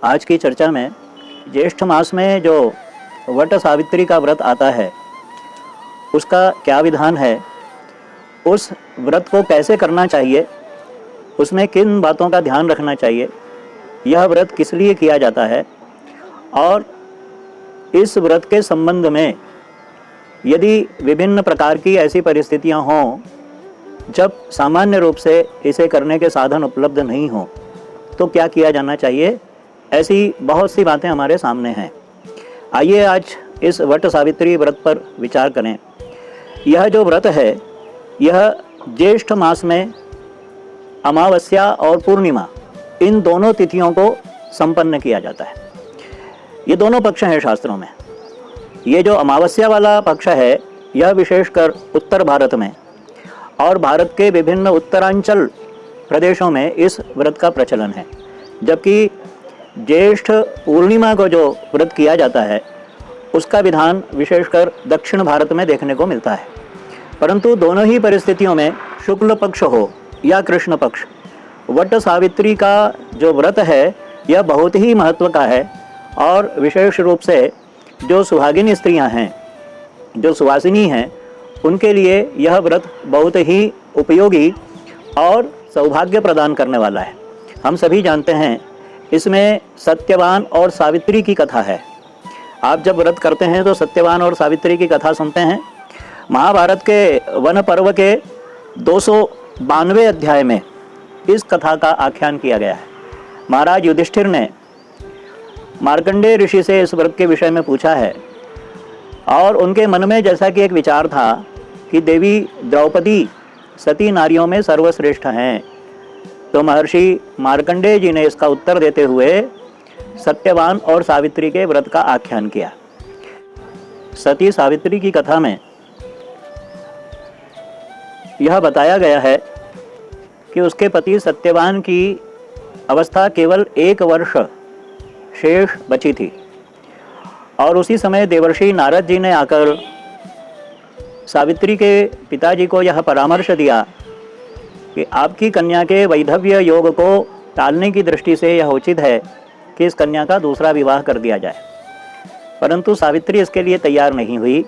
आज की चर्चा में ज्येष्ठ मास में जो वट सावित्री का व्रत आता है उसका क्या विधान है, उस व्रत को कैसे करना चाहिए, उसमें किन बातों का ध्यान रखना चाहिए, यह व्रत किस लिए किया जाता है और इस व्रत के संबंध में यदि विभिन्न प्रकार की ऐसी परिस्थितियां हों जब सामान्य रूप से इसे करने के साधन उपलब्ध नहीं हों तो क्या किया जाना चाहिए, ऐसी बहुत सी बातें हमारे सामने हैं। आइए आज इस वट सावित्री व्रत पर विचार करें। यह जो व्रत है यह ज्येष्ठ मास में अमावस्या और पूर्णिमा इन दोनों तिथियों को संपन्न किया जाता है। ये दोनों पक्ष हैं शास्त्रों में। ये जो अमावस्या वाला पक्ष है यह विशेषकर उत्तर भारत में और भारत के विभिन्न उत्तरांचल प्रदेशों में इस व्रत का प्रचलन है, जबकि ज्येष्ठ पूर्णिमा को जो व्रत किया जाता है उसका विधान विशेषकर दक्षिण भारत में देखने को मिलता है। परंतु दोनों ही परिस्थितियों में शुक्ल पक्ष हो या कृष्ण पक्ष, वट सावित्री का जो व्रत है यह बहुत ही महत्व का है और विशेष रूप से जो सुहागिन स्त्रियां हैं, जो सुवासिनी हैं, उनके लिए यह व्रत बहुत ही उपयोगी और सौभाग्य प्रदान करने वाला है। हम सभी जानते हैं इसमें सत्यवान और सावित्री की कथा है। आप जब व्रत करते हैं तो सत्यवान और सावित्री की कथा सुनते हैं। महाभारत के वन पर्व के 292वें अध्याय में इस कथा का आख्यान किया गया है। महाराज युधिष्ठिर ने मार्कंडेय ऋषि से इस व्रत के विषय में पूछा है और उनके मन में जैसा कि एक विचार था कि देवी द्रौपदी सती नारियों में सर्वश्रेष्ठ हैं, तो महर्षि मार्कंडेय जी ने इसका उत्तर देते हुए सत्यवान और सावित्री के व्रत का आख्यान किया। सती सावित्री की कथा में यह बताया गया है कि उसके पति सत्यवान की अवस्था केवल 1 वर्ष शेष बची थी और उसी समय देवर्षि नारद जी ने आकर सावित्री के पिताजी को यह परामर्श दिया कि आपकी कन्या के वैधव्य योग को टालने की दृष्टि से यह उचित है कि इस कन्या का दूसरा विवाह कर दिया जाए। परंतु सावित्री इसके लिए तैयार नहीं हुई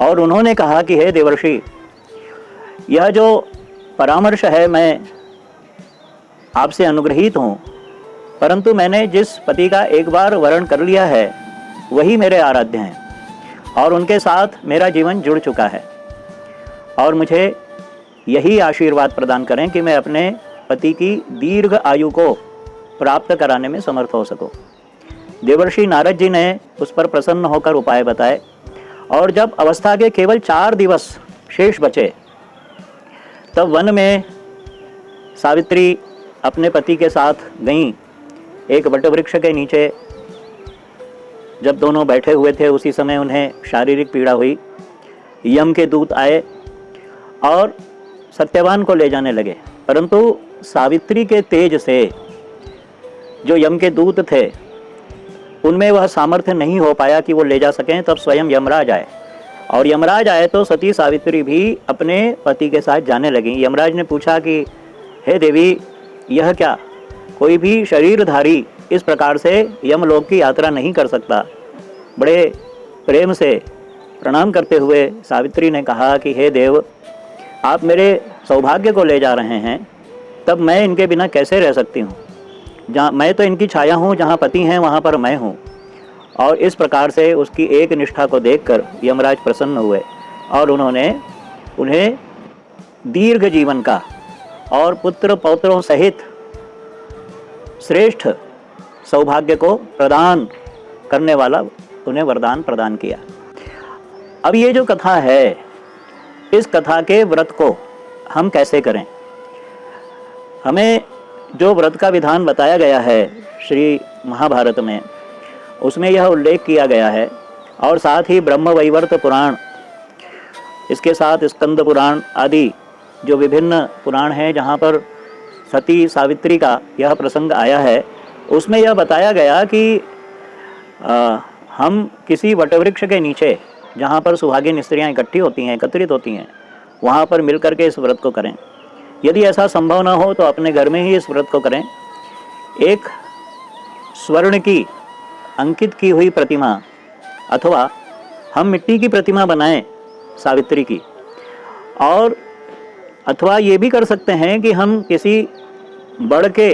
और उन्होंने कहा कि हे देवर्षि, यह जो परामर्श है मैं आपसे अनुग्रहित हूँ, परंतु मैंने जिस पति का एक बार वरण कर लिया है वही मेरे आराध्य हैं और उनके साथ मेरा जीवन जुड़ चुका है और मुझे यही आशीर्वाद प्रदान करें कि मैं अपने पति की दीर्घ आयु को प्राप्त कराने में समर्थ हो सकूं। देवर्षि नारद जी ने उस पर प्रसन्न होकर उपाय बताए और जब अवस्था के केवल 4 दिवस शेष बचे तब वन में सावित्री अपने पति के साथ गईं। एक वटवृक्ष के नीचे जब दोनों बैठे हुए थे उसी समय उन्हें शारीरिक पीड़ा हुई। यम के दूत आए और सत्यवान को ले जाने लगे, परंतु सावित्री के तेज से जो यम के दूत थे उनमें वह सामर्थ्य नहीं हो पाया कि वो ले जा सकें। तब स्वयं यमराज आए और यमराज आए तो सती सावित्री भी अपने पति के साथ जाने लगी। यमराज ने पूछा कि हे देवी, यह क्या, कोई भी शरीरधारी इस प्रकार से यमलोक की यात्रा नहीं कर सकता। बड़े प्रेम से प्रणाम करते हुए सावित्री ने कहा कि हे देव, आप मेरे सौभाग्य को ले जा रहे हैं, तब मैं इनके बिना कैसे रह सकती हूँ। जहाँ मैं तो इनकी छाया हूँ, जहाँ पति हैं वहाँ पर मैं हूँ। और इस प्रकार से उसकी एक निष्ठा को देखकर यमराज प्रसन्न हुए और उन्होंने उन्हें दीर्घ जीवन का और पुत्र पौत्रों सहित श्रेष्ठ सौभाग्य को प्रदान करने वाला उन्हें वरदान प्रदान किया। अब ये जो कथा है, इस कथा के व्रत को हम कैसे करें। हमें जो व्रत का विधान बताया गया है श्री महाभारत में, उसमें यह उल्लेख किया गया है और साथ ही ब्रह्मवैवर्त पुराण, इसके साथ स्कंद पुराण आदि जो विभिन्न पुराण हैं जहाँ पर सती सावित्री का यह प्रसंग आया है, उसमें यह बताया गया कि हम किसी वटवृक्ष के नीचे जहाँ पर सुहागिन स्त्रियाँ इकट्ठी होती हैं, एकत्रित होती हैं, वहाँ पर मिल करके इस व्रत को करें। यदि ऐसा संभव न हो तो अपने घर में ही इस व्रत को करें। एक स्वर्ण की अंकित की हुई प्रतिमा, अथवा हम मिट्टी की प्रतिमा बनाएं सावित्री की, और अथवा ये भी कर सकते हैं कि हम किसी बड़ के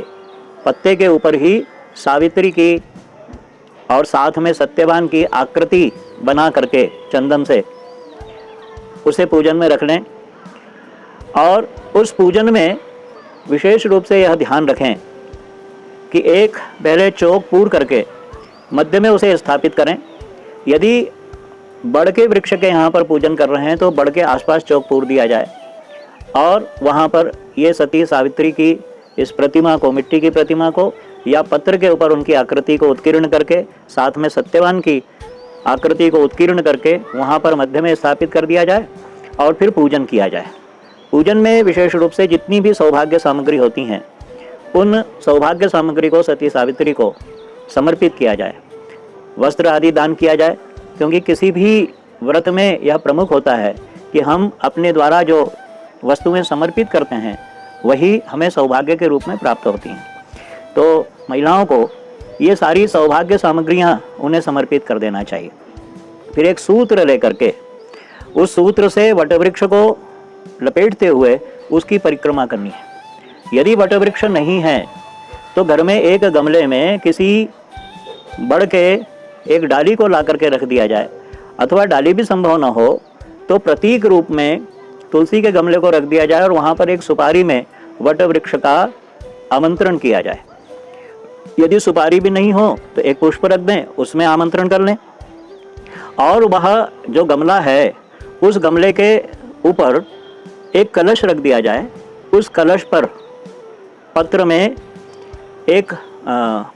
पत्ते के ऊपर ही सावित्री की और साथ में सत्यवान की आकृति बना करके चंदन से उसे पूजन में रख लें। और उस पूजन में विशेष रूप से यह ध्यान रखें कि एक पहले चौक पूर करके मध्य में उसे स्थापित करें। यदि बड़ के वृक्ष के यहाँ पर पूजन कर रहे हैं तो बड़ के आसपास चौक पूर दिया जाए, और वहाँ पर ये सती सावित्री की इस प्रतिमा को, मिट्टी की प्रतिमा को या पत्र के ऊपर उनकी आकृति को उत्कीर्ण करके साथ में सत्यवान की आकृति को उत्कीर्ण करके वहाँ पर मध्य में स्थापित कर दिया जाए और फिर पूजन किया जाए। पूजन में विशेष रूप से जितनी भी सौभाग्य सामग्री होती हैं उन सौभाग्य सामग्री को सती सावित्री को समर्पित किया जाए, वस्त्र आदि दान किया जाए, क्योंकि किसी भी व्रत में यह प्रमुख होता है कि हम अपने द्वारा जो वस्तुएं समर्पित करते हैं वही हमें सौभाग्य के रूप में प्राप्त होती हैं। तो महिलाओं को ये सारी सौभाग्य सामग्रियां उन्हें समर्पित कर देना चाहिए। फिर एक सूत्र लेकर के उस सूत्र से वटवृक्ष को लपेटते हुए उसकी परिक्रमा करनी है। यदि वटवृक्ष नहीं है तो घर में एक गमले में किसी बड़ के एक डाली को ला करके रख दिया जाए, अथवा डाली भी संभव न हो तो प्रतीक रूप में तुलसी के गमले को रख दिया जाए और वहाँ पर एक सुपारी में वटवृक्ष का आमंत्रण किया जाए। यदि सुपारी भी नहीं हो तो एक पुष्प रख दें, उसमें आमंत्रण कर लें, और वह जो गमला है उस गमले के ऊपर एक कलश रख दिया जाए। उस कलश पर पत्र में एक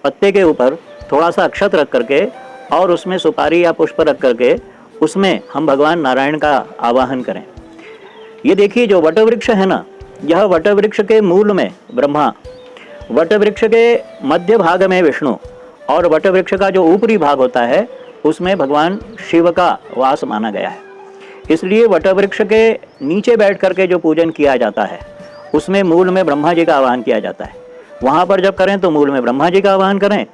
पत्ते के ऊपर थोड़ा सा अक्षत रख करके और उसमें सुपारी या पुष्प रख करके उसमें हम भगवान नारायण का आवाहन करें। ये देखिए, जो वटवृक्ष है ना, यह वटवृक्ष के मूल में ब्रह्मा, वटवृक्ष के मध्य भाग में विष्णु, और वटवृक्ष का जो ऊपरी भाग होता है उसमें भगवान शिव का वास माना गया है। इसलिए वटवृक्ष के नीचे बैठ करके जो पूजन किया जाता है उसमें मूल में ब्रह्मा जी का आवाहन किया जाता है। वहाँ पर जब करें तो मूल में ब्रह्मा जी का आवाहन करें,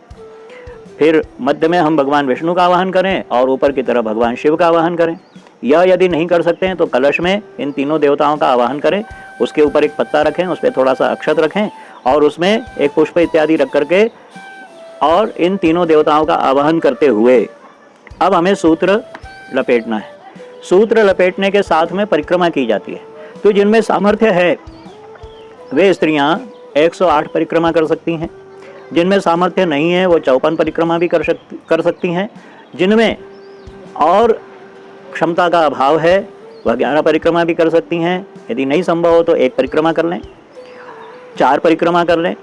फिर मध्य में हम भगवान विष्णु का आवाहन करें और ऊपर की तरफ भगवान शिव का आवाहन करें। यह यदि नहीं कर सकते हैं तो कलश में इन तीनों देवताओं का आवाहन करें, उसके ऊपर एक पत्ता रखें, उस पर थोड़ा सा अक्षत रखें और उसमें एक पुष्प इत्यादि रख करके और इन तीनों देवताओं का आवाहन करते हुए अब हमें सूत्र लपेटना है। सूत्र लपेटने के साथ में परिक्रमा की जाती है। तो जिनमें सामर्थ्य है वे स्त्रियां 108 परिक्रमा कर सकती हैं, जिनमें सामर्थ्य नहीं है वो 54 परिक्रमा भी कर सकती हैं, जिनमें और क्षमता का अभाव है वह 11 परिक्रमा भी कर सकती हैं। यदि नहीं संभव हो तो 1 परिक्रमा कर लें, 4 परिक्रमा कर लें,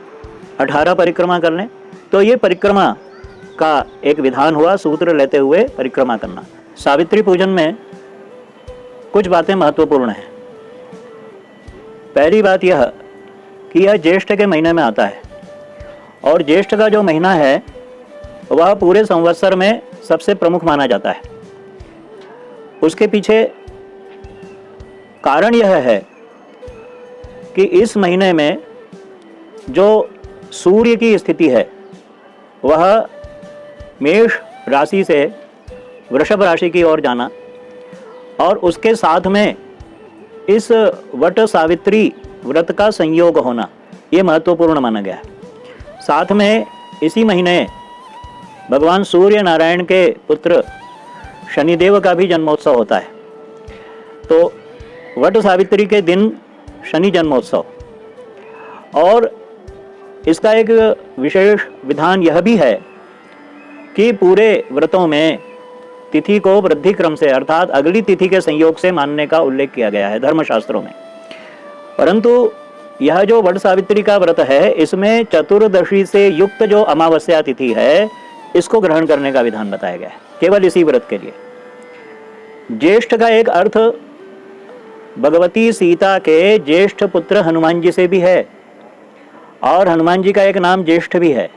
18 परिक्रमा कर लें। तो ये परिक्रमा का एक विधान हुआ, सूत्र लेते हुए परिक्रमा करना। सावित्री पूजन में कुछ बातें महत्वपूर्ण हैं। पहली बात यह कि यह ज्येष्ठ के महीने में आता है, और ज्येष्ठ का जो महीना है वह पूरे संवत्सर में सबसे प्रमुख माना जाता है। उसके पीछे कारण यह है कि इस महीने में जो सूर्य की स्थिति है वह मेष राशि से वृषभ राशि की ओर जाना, और उसके साथ में इस वट सावित्री व्रत का संयोग होना ये महत्वपूर्ण माना गया है। साथ में इसी महीने भगवान सूर्य नारायण के पुत्र शनिदेव का भी जन्मोत्सव होता है। तो वट सावित्री के दिन शनि जन्मोत्सव, और इसका एक विशेष विधान यह भी है कि पूरे व्रतों में तिथि को वृद्धि क्रम से अर्थात अगली तिथि के संयोग से मानने का उल्लेख किया गया है धर्मशास्त्रों में। परंतु यह जो वट सावित्री का व्रत है इसमें चतुर्दशी से युक्त जो अमावस्या तिथि है इसको ग्रहण करने का विधान बताया गया है केवल इसी व्रत के लिए। ज्येष्ठ का एक अर्थ भगवती सीता के ज्येष्ठ पुत्र हनुमान जी से भी है, और हनुमान जी का एक नाम ज्येष्ठ भी है।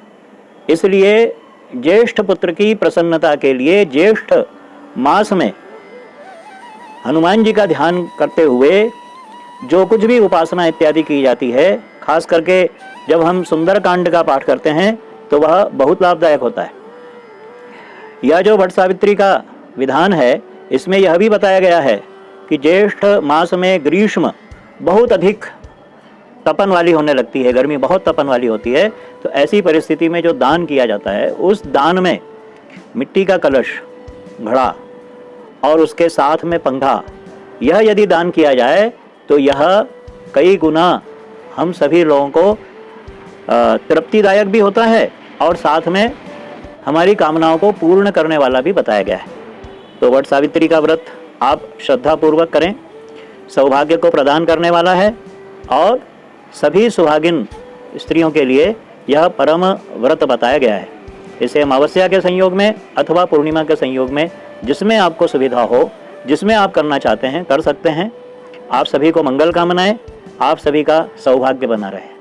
इसलिए ज्येष्ठ पुत्र की प्रसन्नता के लिए ज्येष्ठ मास में हनुमान जी का ध्यान करते हुए जो कुछ भी उपासना इत्यादि की जाती है, खास करके जब हम सुंदरकांड का पाठ करते हैं तो वह बहुत लाभदायक होता है। यह जो वट सावित्री का विधान है, इसमें यह भी बताया गया है कि ज्येष्ठ मास में ग्रीष्म बहुत अधिक तपन वाली होने लगती है, गर्मी बहुत तपन वाली होती है। तो ऐसी परिस्थिति में जो दान किया जाता है, उस दान में मिट्टी का कलश, घड़ा और उसके साथ में पंखा, यह यदि दान किया जाए तो यह कई गुना हम सभी लोगों को तृप्तिदायक भी होता है और साथ में हमारी कामनाओं को पूर्ण करने वाला भी बताया गया है। तो वट सावित्री का व्रत आप श्रद्धापूर्वक करें, सौभाग्य को प्रदान करने वाला है और सभी सुहागिन स्त्रियों के लिए यह परम व्रत बताया गया है। इसे अमावस्या के संयोग में अथवा पूर्णिमा के संयोग में, जिसमें आपको सुविधा हो, जिसमें आप करना चाहते हैं कर सकते हैं। आप सभी को मंगल कामनाएं, आप सभी का सौभाग्य बना रहे।